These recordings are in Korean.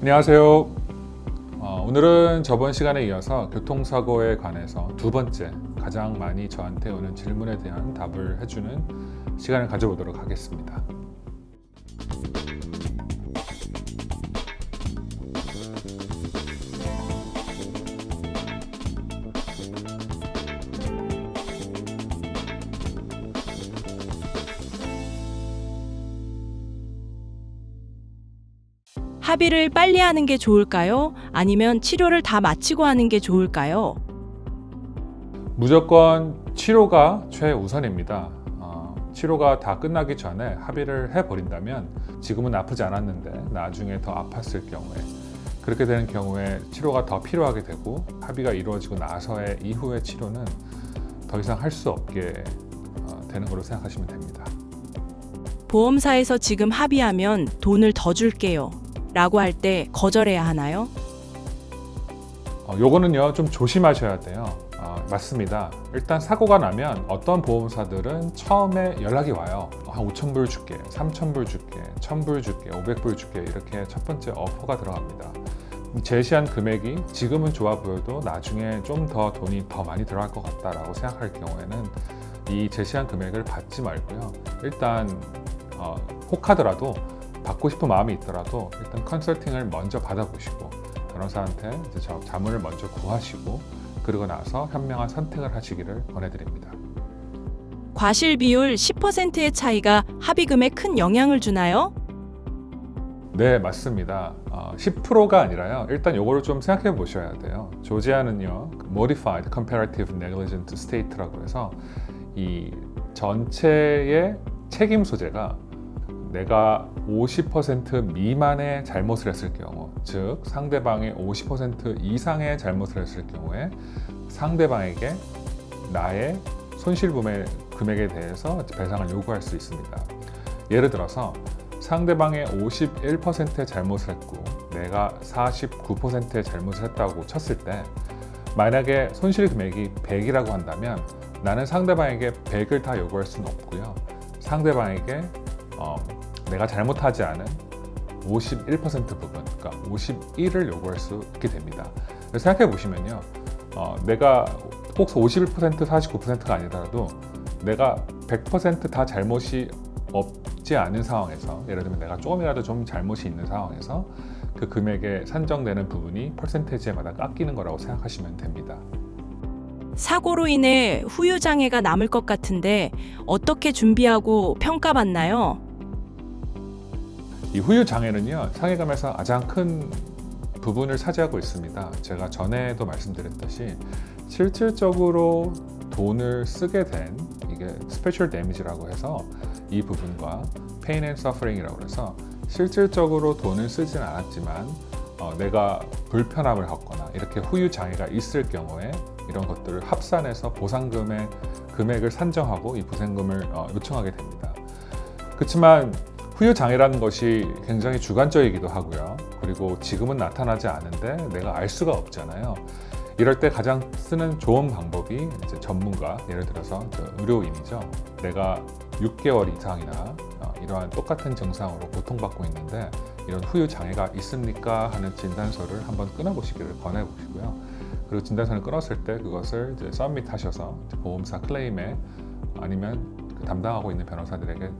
안녕하세요. 오늘은 저번 시간에 이어서 교통사고에 관해서 두 번째 가장 많이 저한테 오는 질문에 대한 답을 해주는 시간을 가져보도록 하겠습니다. 합의를 빨리 하는 게 좋을까요? 아니면 치료를 다 마치고 하는 게 좋을까요? 무조건 치료가 최우선입니다. 치료가 다 끝나기 전에 합의를 해버린다면 지금은 아프지 않았는데 나중에 더 아팠을 경우에 그렇게 되는 경우에 치료가 더 필요하게 되고 합의가 이루어지고 나서의 이후의 치료는 더 이상 할 수 없게 되는 걸로 생각하시면 됩니다. 보험사에서 지금 합의하면 돈을 더 줄게요 라고 할 때 거절해야 하나요? 요거는요 좀 조심하셔야 돼요. 맞습니다. 일단 사고가 나면 어떤 보험사들은 처음에 연락이 와요. 한 5,000불 줄게, 3,000불 줄게, 1,000불 줄게, 500불 줄게 이렇게 첫 번째 오퍼가 들어갑니다. 제시한 금액이 지금은 좋아 보여도 나중에 좀 더 돈이 더 많이 들어갈 것 같다라고 생각할 경우에는 이 제시한 금액을 받지 말고요. 일단 혹하더라도 받고 싶은 마음이 있더라도 일단 컨설팅을 먼저 받아보시고 변호사한테 이제 자문을 먼저 구하시고 그러고 나서 현명한 선택을 하시기를 권해드립니다. 과실 비율 10%의 차이가 합의금에 큰 영향을 주나요? 네, 맞습니다. 10%가 아니라요. 일단 요거를 좀 생각해 보셔야 돼요. 조지아는요, Modified Comparative Negligent State라고 해서 이 전체의 책임 소재가 내가 50% 미만의 잘못을 했을 경우, 즉 상대방이 50% 이상의 잘못을 했을 경우에 상대방에게 나의 손실분의 금액에 대해서 배상을 요구할 수 있습니다. 예를 들어서 상대방의 51%의 잘못을 했고 내가 49%의 잘못을 했다고 쳤을 때 만약에 손실 금액이 100이라고 한다면 나는 상대방에게 100을 다 요구할 수는 없고요. 상대방에게 내가 잘못하지 않은 51% 부분, 그러니까 51을 요구할 수 있게 됩니다. 생각해 보시면요, 내가 꼭 51%, 49%가 아니더라도 내가 100% 다 잘못이 없지 않은 상황에서, 예를 들면 내가 조금이라도 좀 잘못이 있는 상황에서 그 금액에 산정되는 부분이 퍼센테이지마다 깎이는 거라고 생각하시면 됩니다. 사고로 인해 후유 장애가 남을 것 같은데 어떻게 준비하고 평가받나요? 이 후유 장애는요, 상해감에서 가장 큰 부분을 차지하고 있습니다. 제가 전에도 말씀드렸듯이 실질적으로 돈을 쓰게 된 이게 스페셜 데미지라고 해서 이 부분과 페인 앤 서퍼링이라고 해서 실질적으로 돈을 쓰진 않았지만 내가 불편함을 겪거나 이렇게 후유 장애가 있을 경우에 이런 것들을 합산해서 보상금의 금액을 산정하고 이 보상금을 요청하게 됩니다. 그렇지만 후유 장애라는 것이 굉장히 주관적이기도 하고요. 그리고 지금은 나타나지 않은데 내가 알 수가 없잖아요. 이럴 때 가장 쓰는 좋은 방법이 이제 전문가, 예를 들어서 의료인이죠. 내가 6개월 이상이나 이러한 똑같은 증상으로 고통받고 있는데 이런 후유 장애가 있습니까? 하는 진단서를 한번 끊어보시기를 권해보시고요. 그리고 진단서를 끊었을 때 그것을 이제 서밋하셔서 보험사 클레임에 아니면 담당하고 있는 변호사들에게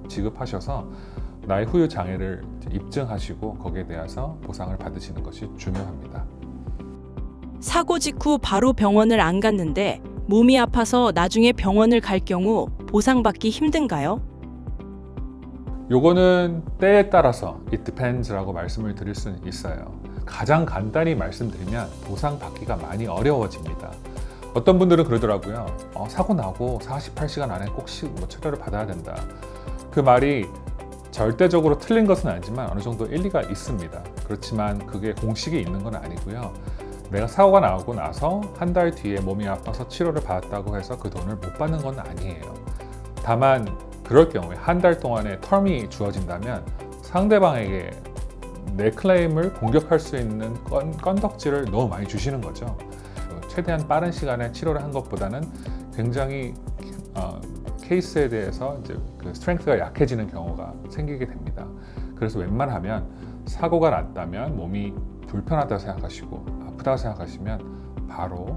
지급하셔서 나의 후유 장애를 입증하시고 거기에 대해서 보상을 받으시는 것이 중요합니다. 사고 직후 바로 병원을 안 갔는데 몸이 아파서 나중에 병원을 갈 경우 보상받기 힘든가요? 요거는 때에 따라서 it depends라고 말씀을 드릴 수는 있어요. 가장 간단히 말씀드리면 보상받기가 많이 어려워집니다. 어떤 분들은 그러더라고요. 사고 나고 48시간 안에 꼭 치료를 받아야 된다. 그 말이 절대적으로 틀린 것은 아니지만 어느 정도 일리가 있습니다. 그렇지만 그게 공식이 있는 건 아니고요. 내가 사고가 나고 나서 한 달 뒤에 몸이 아파서 치료를 받았다고 해서 그 돈을 못 받는 건 아니에요. 다만 그럴 경우에 한 달 동안의 텀이 주어진다면 상대방에게 내 클레임을 공격할 수 있는 건덕지를 너무 많이 주시는 거죠. 최대한 빠른 시간에 치료를 한 것보다는 굉장히 케이스에 대해서 이제 그 스트렝스가 약해지는 경우가 생기게 됩니다. 그래서 웬만하면 사고가 났다면 몸이 불편하다고 생각하시고 아프다고 생각하시면 바로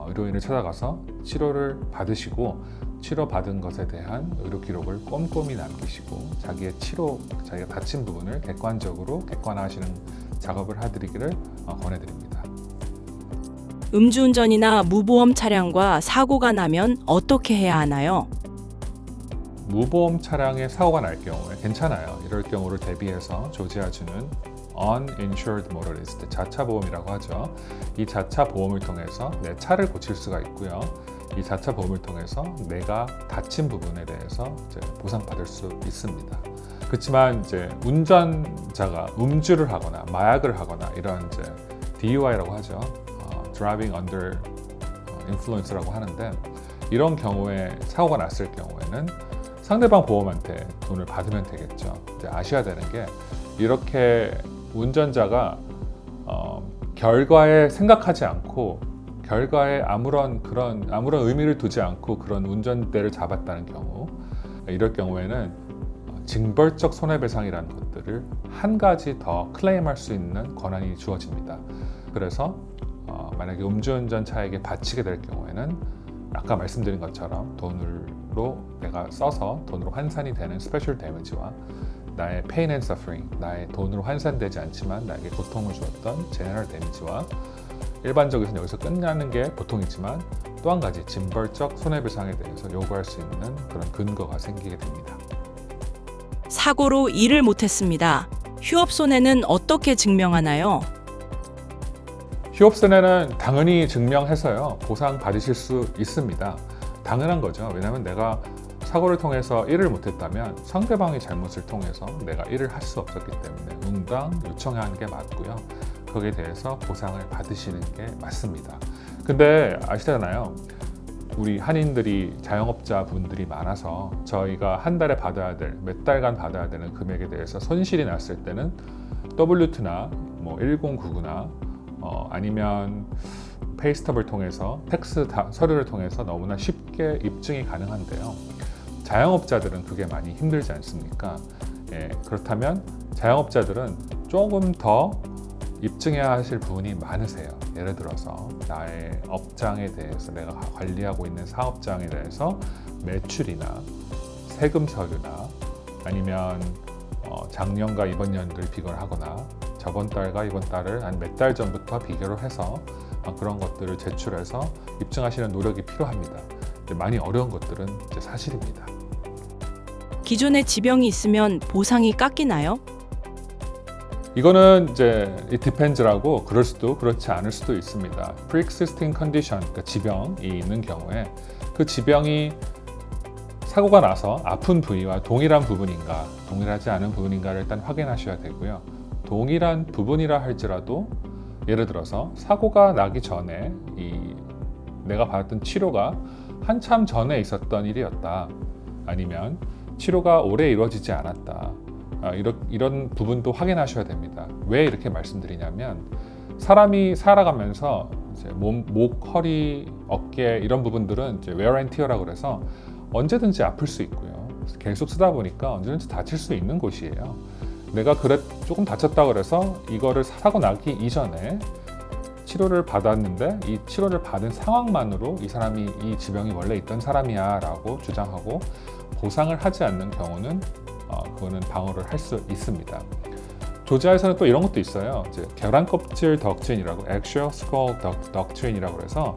의료인을 찾아가서 치료를 받으시고 치료받은 것에 대한 의료 기록을 꼼꼼히 남기시고 자기가 다친 부분을 객관화하시는 작업을 해드리기를 권해드립니다. 음주운전이나 무보험 차량과 사고가 나면 어떻게 해야 하나요? 무보험 차량에 사고가 날 경우에 괜찮아요. 이럴 경우를 대비해서 조지아주는 uninsured motorist, 자차 보험이라고 하죠. 이 자차 보험을 통해서 내 차를 고칠 수가 있고요. 이 자차 보험을 통해서 내가 다친 부분에 대해서 이제 보상받을 수 있습니다. 그렇지만 이제 운전자가 음주를 하거나 마약을 하거나 이런 이제 DUI라고 하죠. Driving under influence라고 하는데 이런 경우에 사고가 났을 경우에는 상대방 보험한테 돈을 받으면 되겠죠. 이제 아셔야 되는 게 이렇게 운전자가 결과에 생각하지 않고 결과에 아무런 의미를 두지 않고 그런 운전대를 잡았다는 경우, 이럴 경우에는 징벌적 손해배상이라는 것들을 한 가지 더 클레임할 수 있는 권한이 주어집니다. 그래서 만약에 음주운전 차에게 바치게 될 경우에는 아까 말씀드린 것처럼 돈으로 내가 써서 돈으로 환산이 되는 스페셜 데미지와 나의 pain and suffering, 나의 돈으로 환산되지 않지만 나에게 고통을 주었던 제너럴 데미지와 일반적으로 여기서 끝나는 게 보통이지만 또 한 가지 징벌적 손해배상에 대해서 요구할 수 있는 그런 근거가 생기게 됩니다. 사고로 일을 못했습니다. 휴업손해는 어떻게 증명하나요? 휴업손해는 당연히 증명해서요 보상 받으실 수 있습니다. 당연한 거죠. 왜냐하면 내가 사고를 통해서 일을 못했다면 상대방의 잘못을 통해서 내가 일을 할 수 없었기 때문에 응당 요청해야 하는 게 맞고요. 거기에 대해서 보상을 받으시는 게 맞습니다. 근데 아시잖아요. 우리 한인들이 자영업자 분들이 많아서 저희가 한 달에 받아야 될 몇 달간 받아야 되는 금액에 대해서 손실이 났을 때는 W2나 1099나 아니면 페이스톱을 통해서 텍스 서류를 통해서 너무나 쉽게 입증이 가능한데요. 자영업자들은 그게 많이 힘들지 않습니까? 그렇다면 자영업자들은 조금 더 입증해야 하실 부분이 많으세요. 예를 들어서 나의 업장에 대해서 내가 관리하고 있는 사업장에 대해서 매출이나 세금 서류나 아니면 작년과 이번 연도를 비교를 하거나 저번 달과 이번 달을 한 몇 달 전부터 비교를 해서 그런 것들을 제출해서 입증하시는 노력이 필요합니다. 많이 어려운 것들은 이제 사실입니다. 기존에 지병이 있으면 보상이 깎이나요? 이거는 이제 it depends라고 그럴 수도 그렇지 않을 수도 있습니다. pre-existing condition, 그러니까 지병이 있는 경우에 그 지병이 사고가 나서 아픈 부위와 동일한 부분인가, 동일하지 않은 부분인가를 일단 확인하셔야 되고요. 동일한 부분이라 할지라도 예를 들어서 사고가 나기 전에 내가 받았던 치료가 한참 전에 있었던 일이었다. 아니면 치료가 오래 이루어지지 않았다. 이런 부분도 확인하셔야 됩니다. 왜 이렇게 말씀드리냐면 사람이 살아가면서 이제 목, 허리, 어깨 이런 부분들은 이제 wear and tear라고 그래서 언제든지 아플 수 있고요. 계속 쓰다 보니까 언제든지 다칠 수 있는 곳이에요. 내가 조금 다쳤다 그래서 이거를 사고 나기 이전에 치료를 받았는데 이 치료를 받은 상황만으로 이 사람이 이 지병이 원래 있던 사람이야 라고 주장하고 보상을 하지 않는 경우는 그거는 방어를 할 수 있습니다. 조지아에서는 또 이런 것도 있어요. 이제 계란껍질 덕진이라고 axial skull doctrine이라고 해서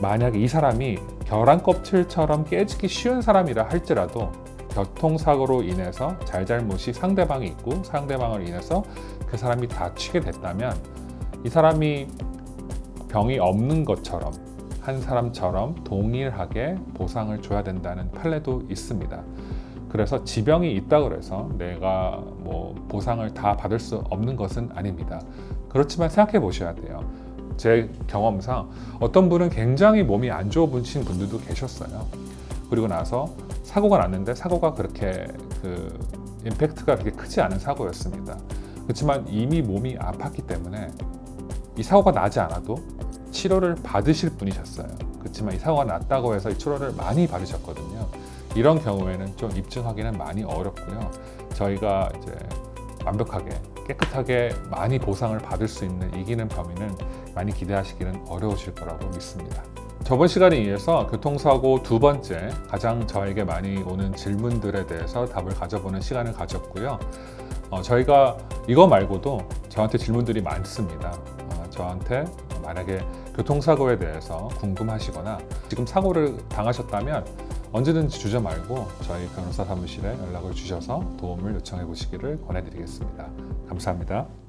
만약에 이 사람이 계란껍질처럼 깨지기 쉬운 사람이라 할지라도 교통사고로 인해서 잘못이 상대방이 있고 상대방을 인해서 그 사람이 다치게 됐다면 이 사람이 병이 없는 것처럼 한 사람처럼 동일하게 보상을 줘야 된다는 판례도 있습니다. 그래서 지병이 있다고 해서 내가 보상을 다 받을 수 없는 것은 아닙니다. 그렇지만 생각해 보셔야 돼요. 제 경험상 어떤 분은 굉장히 몸이 안 좋으신 분들도 계셨어요. 그리고 나서 사고가 났는데 사고가 그렇게 임팩트가 그렇게 크지 않은 사고였습니다. 그렇지만 이미 몸이 아팠기 때문에 이 사고가 나지 않아도 치료를 받으실 분이셨어요. 그렇지만 이 사고가 났다고 해서 이 치료를 많이 받으셨거든요. 이런 경우에는 좀 입증하기는 많이 어렵고요. 저희가 이제 완벽하게 깨끗하게 많이 보상을 받을 수 있는 이기는 범위는 많이 기대하시기는 어려우실 거라고 믿습니다. 저번 시간에 이어서 교통사고 두 번째 가장 저에게 많이 오는 질문들에 대해서 답을 가져보는 시간을 가졌고요. 저희가 이거 말고도 저한테 질문들이 많습니다. 저한테 만약에 교통사고에 대해서 궁금하시거나 지금 사고를 당하셨다면 언제든지 주저 말고 저희 변호사 사무실에 연락을 주셔서 도움을 요청해 보시기를 권해드리겠습니다. 감사합니다.